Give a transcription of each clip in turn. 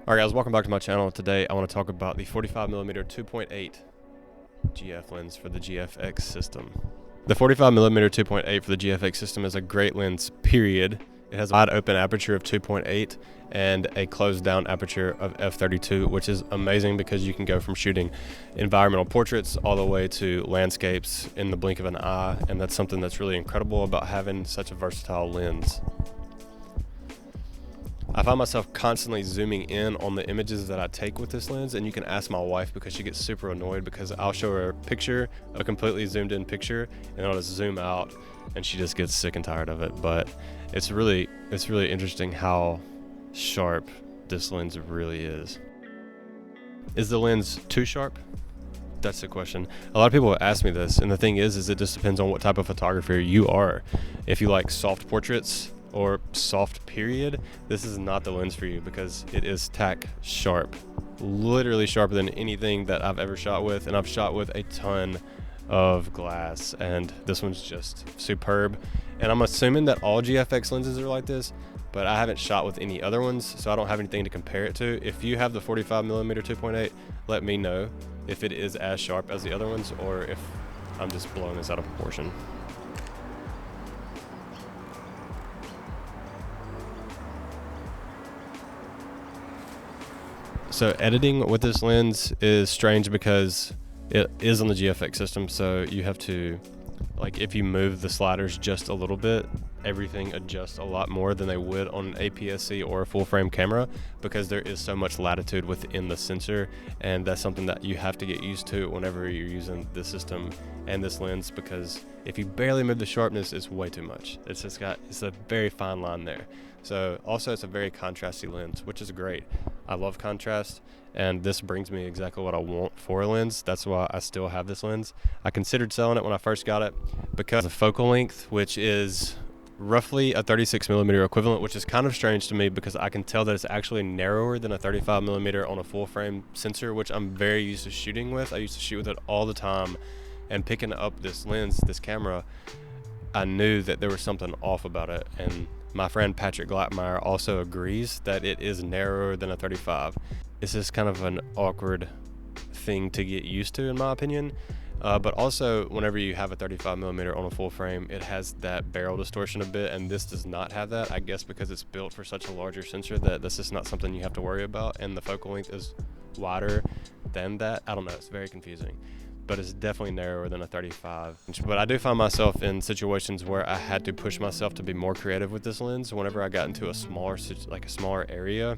Alright guys, welcome back to my channel. Today I want to talk about the 45mm 2.8 GF lens for the GFX system. The 45mm 2.8 for the GFX system is a great lens, period. It has a wide open aperture of 2.8 and a closed down aperture of f32, which is amazing because you can go from shooting environmental portraits all the way to landscapes in the blink of an eye, and that's something that's really incredible about having such a versatile lens. I find myself constantly zooming in on the images that I take with this lens, and you can ask my wife because she gets super annoyed because I'll show her a picture, a completely zoomed in picture, and I'll just zoom out and she just gets sick and tired of it. But it's really interesting how sharp this lens really is. Is the lens too sharp? That's the question. A lot of people ask me this, and the thing is it just depends on what type of photographer you are. If you like soft portraits or soft period, this is not the lens for you because it is tack sharp, literally sharper than anything that I've ever shot with, and I've shot with a ton of glass, and this one's just superb. And I'm assuming that all GFX lenses are like this, but I haven't shot with any other ones, so I don't have anything to compare it to. If you have the 45mm 2.8, let me know if it is as sharp as the other ones or if I'm just blowing this out of proportion. So editing with this lens is strange because it is on the GFX system, so you have to, like, if you move the sliders just a little bit, everything adjusts a lot more than they would on an APS-C or a full frame camera because there is so much latitude within the sensor, and that's something that you have to get used to whenever you're using this system and this lens, because if you barely move the sharpness, it's way too much. It's a very fine line there. So also it's a very contrasty lens, which is great. I love contrast, and this brings me exactly what I want for a lens. That's why I still have this lens. I considered selling it when I first got it because of focal length, which is roughly a 36mm equivalent, which is kind of strange to me because I can tell that it's actually narrower than a 35mm on a full frame sensor, which I'm very used to shooting with. I used to shoot with it all the time, and picking up this lens, this camera, I knew that there was something off about it, and my friend Patrick Glattmeyer also agrees that it is narrower than a 35. It's just kind of an awkward thing to get used to, in my opinion. But also, whenever you have a 35mm on a full frame, it has that barrel distortion a bit, and this does not have that. I guess because it's built for such a larger sensor that this is not something you have to worry about, and the focal length is wider than that. I don't know, it's very confusing, but it's definitely narrower than a 35. But I do find myself in situations where I had to push myself to be more creative with this lens. Whenever I got into a smaller area,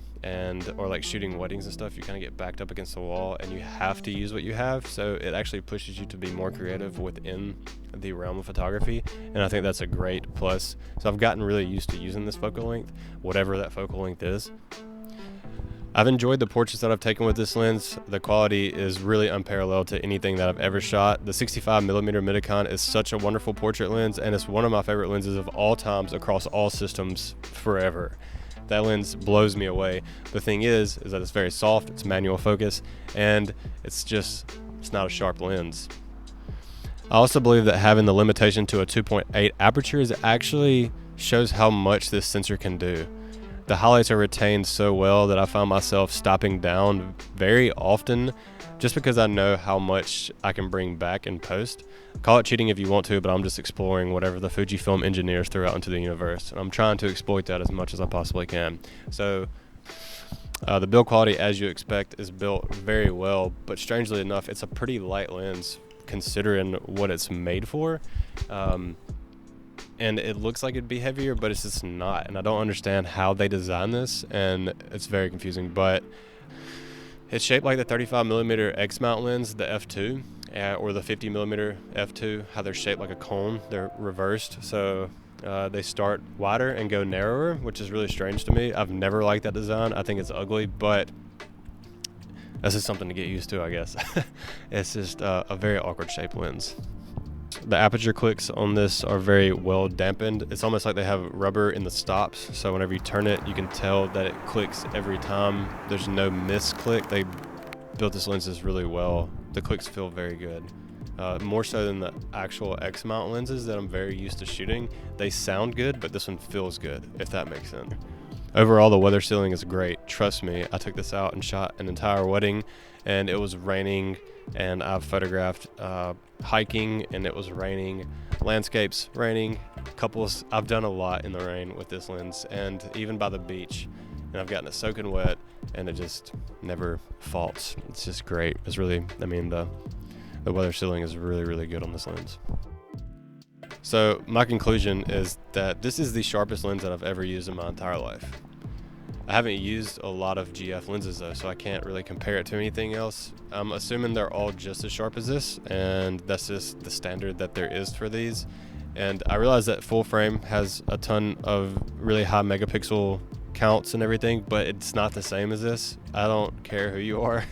or like shooting weddings and stuff, you kind of get backed up against the wall and you have to use what you have. So it actually pushes you to be more creative within the realm of photography, and I think that's a great plus. So I've gotten really used to using this focal length, whatever that focal length is. I've enjoyed the portraits that I've taken with this lens. The quality is really unparalleled to anything that I've ever shot. The 65mm Midicon is such a wonderful portrait lens, and it's one of my favorite lenses of all times across all systems forever. That lens blows me away. The thing is that it's very soft, it's manual focus, and it's not a sharp lens. I also believe that having the limitation to a 2.8 aperture actually shows how much this sensor can do. The highlights are retained so well that I find myself stopping down very often just because I know how much I can bring back in post. Call it cheating if you want to, but I'm just exploring whatever the Fujifilm engineers threw out into the universe, and I'm trying to exploit that as much as I possibly can. So the build quality, as you expect, is built very well, but strangely enough, it's a pretty light lens considering what it's made for. And it looks like it'd be heavier, but it's just not, and I don't understand how they designed this, and it's very confusing. But it's shaped like the 35mm X mount lens, the f2, or the 50mm f2, how they're shaped like a cone. They're reversed, so they start wider and go narrower, which is really strange to me. I've never liked that design. I think it's ugly, but this is something to get used to, I guess. It's just a very awkward shaped lens. The aperture clicks on this are very well dampened. It's almost like they have rubber in the stops, so whenever you turn it, you can tell that it clicks every time. There's no misclick. They built this lenses really well. The clicks feel very good. More so than the actual X mount lenses that I'm very used to shooting. They sound good, but this one feels good, if that makes sense. overall, the weather sealing is great. Trust me, I took this out and shot an entire wedding, and it was raining, and I've photographed hiking, and it was raining, landscapes raining, couples. I've done a lot in the rain with this lens, and even by the beach, and I've gotten it soaking wet, and it just never faults. It's just great. It's really, I mean, the weather sealing is really, really good on this lens. So my conclusion is that this is the sharpest lens that I've ever used in my entire life. I haven't used a lot of GF lenses though, so I can't really compare it to anything else. I'm assuming they're all just as sharp as this, and that's just the standard that there is for these. And I realize that full frame has a ton of really high megapixel counts and everything, but it's not the same as this. I don't care who you are.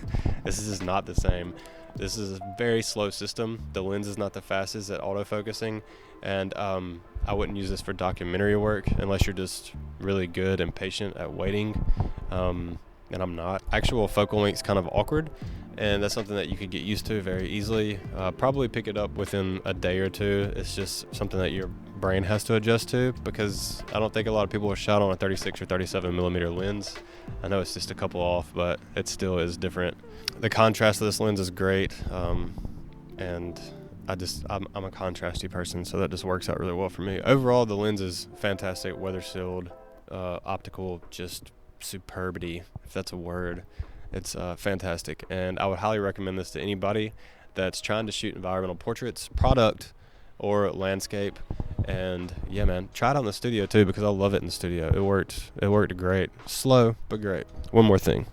This is just not the same. This is a very slow system. The lens is not the fastest at autofocusing, and I wouldn't use this for documentary work unless you're just really good and patient at waiting, and I'm not. Actual focal length's kind of awkward, and that's something that you could get used to very easily. Probably pick it up within a day or two. It's just something that your brain has to adjust to, because I don't think a lot of people are shot on a 36 or 37 millimeter lens. I know it's just a couple off, but it still is different. The contrast of this lens is great, and I'm a contrasty person, so that just works out really well for me. Overall, the lens is fantastic, weather sealed, optical, just superbity, if that's a word. It's fantastic, and I would highly recommend this to anybody that's trying to shoot environmental portraits, product, or landscape. And yeah, man, try it out in the studio too, because I love it in the studio. It worked great. Slow, but great. One more thing.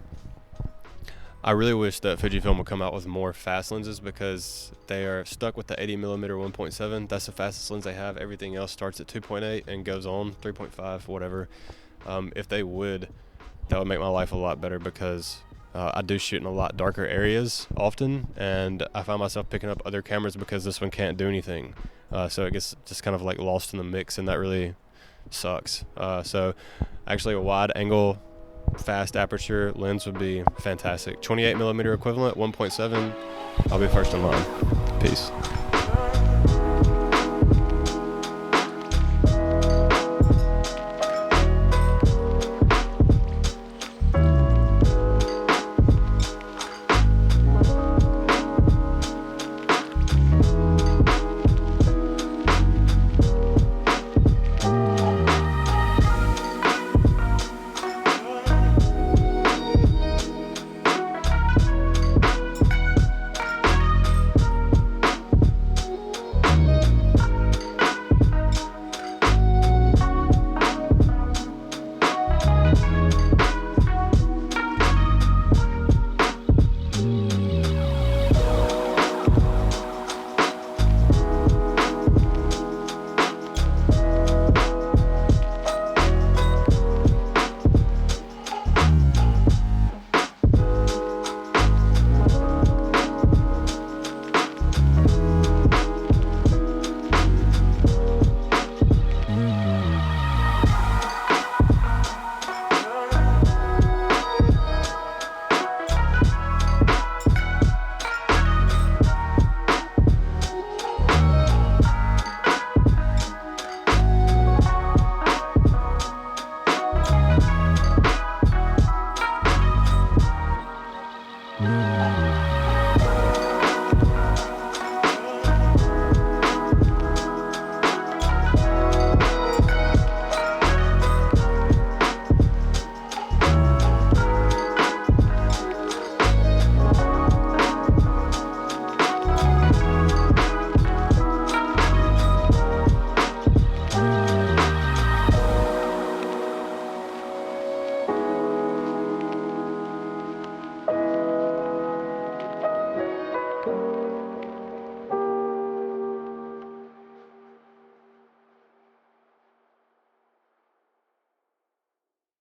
I really wish that Fujifilm would come out with more fast lenses, because they are stuck with the 80mm 1.7. That's the fastest lens they have. Everything else starts at 2.8 and goes on 3.5, whatever. If they would, that would make my life a lot better, because I do shoot in a lot darker areas often, and I find myself picking up other cameras because this one can't do anything. So it gets just kind of like lost in the mix, and that really sucks. So actually a wide angle fast aperture lens would be fantastic. 28mm equivalent, 1.7. I'll be first in line. Peace.